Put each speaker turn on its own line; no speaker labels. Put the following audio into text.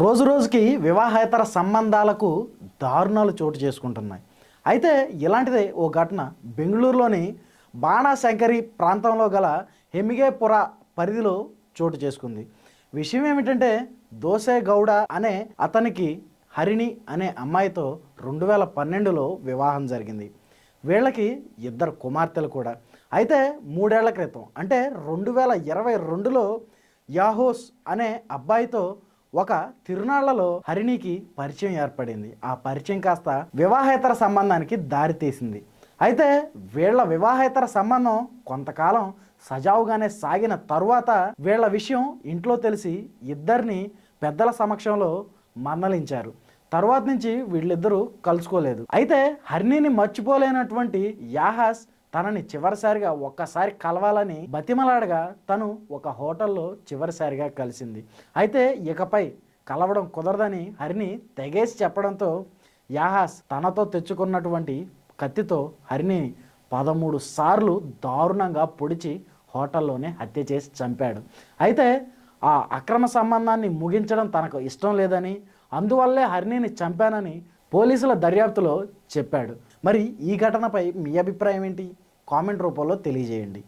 రోజు రోజుకి వివాహేతర సంబంధాలకు దారుణాలు చోటు చేసుకుంటున్నాయి. అయితే ఇలాంటిదే ఓ ఘటన బెంగుళూరులోని బాణాశంకరి ప్రాంతంలో గల హెమిగేపుర పరిధిలో చోటు చేసుకుంది. విషయం ఏమిటంటే దోసే గౌడ అనే అతనికి హరిణి అనే అమ్మాయితో 2012లో వివాహం జరిగింది. వీళ్ళకి ఇద్దరు కుమార్తెలు కూడా. అయితే 3 ఏళ్ల క్రితం అంటే 2022లో యాహోస్ అనే అబ్బాయితో ఒక తిరునాళ్లలో హరిణికి పరిచయం ఏర్పడింది. ఆ పరిచయం కాస్త వివాహేతర సంబంధానికి దారితీసింది. అయితే వీళ్ళ వివాహేతర సంబంధం కొంతకాలం సజావుగానే సాగిన తరువాత వీళ్ళ విషయం ఇంట్లో తెలిసి ఇద్దరిని పెద్దల సమక్షంలో మందలించారు. తర్వాత నుంచి వీళ్ళిద్దరూ కలుసుకోలేదు. అయితే హరిణిని మర్చిపోలేనటువంటి యాహాస్ తనని చివరిసారిగా ఒక్కసారి కలవాలని బతిమలాడగా తను ఒక హోటల్లో చివరిసారిగా కలిసింది. అయితే ఇకపై కలవడం కుదరదని హరిణి తెగేసి చెప్పడంతో యాహాస్ తనతో తెచ్చుకున్నటువంటి కత్తితో హరిణి 13 సార్లు దారుణంగా పొడిచి హోటల్లోనే హత్య చేసి చంపాడు. అయితే ఆ అక్రమ సంబంధాన్ని ముగించడం తనకు ఇష్టం లేదని, అందువల్లే హరిణిని చంపానని పోలీసుల దర్యాప్తులో చెప్పాడు. మరి ఈ ఘటనపై మీ అభిప్రాయం ఏంటి? కామెంట్ రూపంలో తెలియజేయండి.